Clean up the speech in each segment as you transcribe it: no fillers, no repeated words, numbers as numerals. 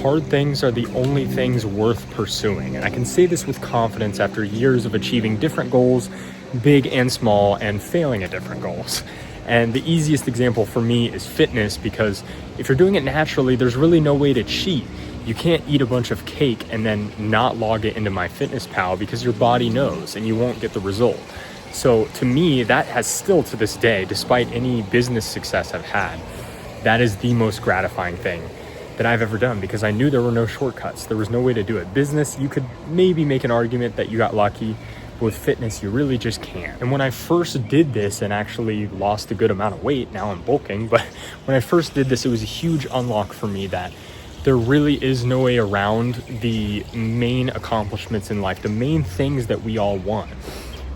hard things are the only things worth pursuing. And I can say this with confidence after years of achieving different goals, big and small, and failing at different goals. And the easiest example for me is fitness, because if you're doing it naturally, there's really no way to cheat. You can't eat a bunch of cake and then not log it into MyFitnessPal, because your body knows and you won't get the result. So to me, that has still to this day, despite any business success I've had, that is the most gratifying thing that I've ever done, because I knew there were no shortcuts. There was no way to do it. Business, you could maybe make an argument that you got lucky. With fitness, you really just can't. And when I first did this and actually lost a good amount of weight, now I'm bulking, but when I first did this, it was a huge unlock for me that there really is no way around the main accomplishments in life, the main things that we all want.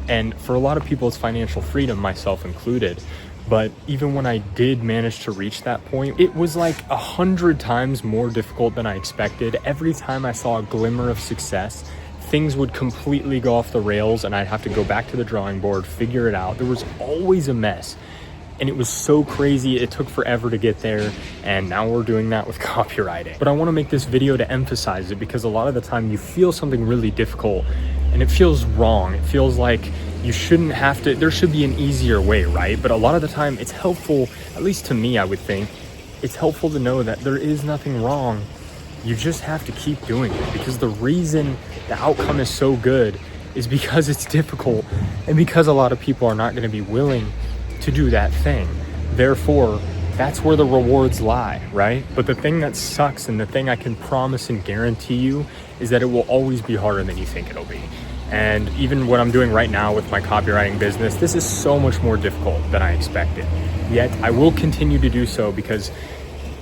And for a lot of people, it's financial freedom, myself included. But even when I did manage to reach that point, it was like 100 times more difficult than I expected. Every time I saw a glimmer of success, things would completely go off the rails and I'd have to go back to the drawing board, figure it out. There was always a mess. And it was so crazy. It took forever to get there. And now we're doing that with copywriting. But I want to make this video to emphasize it, because a lot of the time you feel something really difficult and it feels wrong. It feels like you shouldn't have to, there should be an easier way, right? But a lot of the time it's helpful, at least to me, I would think, it's helpful to know that there is nothing wrong. You just have to keep doing it, because the reason the outcome is so good is because it's difficult and because a lot of people are not going to be willing to do that thing. Therefore, that's where the rewards lie, right? But the thing that sucks, and the thing I can promise and guarantee you, is that it will always be harder than you think it'll be. And even what I'm doing right now with my copywriting business, this is so much more difficult than I expected. Yet I will continue to do so, because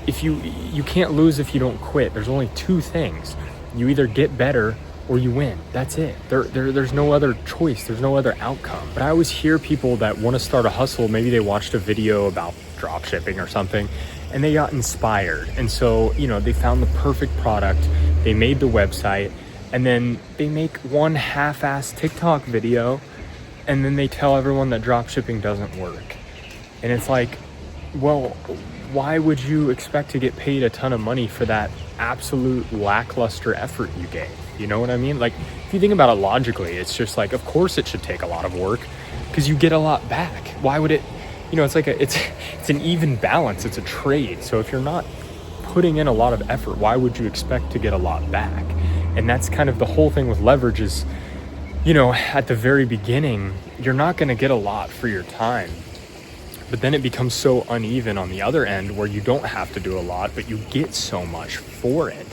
if you can't lose if you don't quit. There's only two things. You either get better or you win. That's it. There's no other choice. There's no other outcome. But I always hear people that want to start a hustle. Maybe they watched a video about drop shipping or something and they got inspired. And so, they found the perfect product. They made the website, and then they make one half-assed TikTok video, and then they tell everyone that drop shipping doesn't work. And it's like, well, why would you expect to get paid a ton of money for that absolute lackluster effort you gave? You know what I mean? Like, if you think about it logically, it's just like, of course it should take a lot of work, because you get a lot back. Why would it, it's like it's an even balance. It's a trade. So if you're not putting in a lot of effort, why would you expect to get a lot back? And that's kind of the whole thing with leverage is, at the very beginning, you're not going to get a lot for your time. But then it becomes so uneven on the other end, where you don't have to do a lot, but you get so much for it.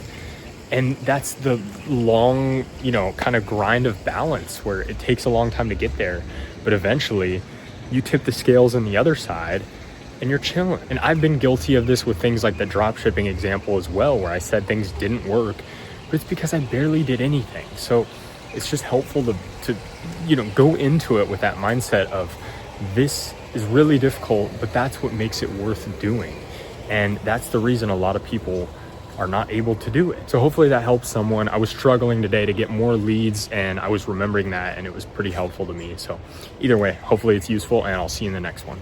And that's the long, kind of grind of balance, where it takes a long time to get there. But eventually you tip the scales on the other side and you're chilling. And I've been guilty of this with things like the drop shipping example as well, where I said things didn't work, but it's because I barely did anything. So it's just helpful to go into it with that mindset of, this is really difficult, but that's what makes it worth doing. And that's the reason a lot of people are not able to do it. So hopefully that helps someone. I was struggling today to get more leads, and I was remembering that, and it was pretty helpful to me. So either way, hopefully it's useful, and I'll see you in the next one.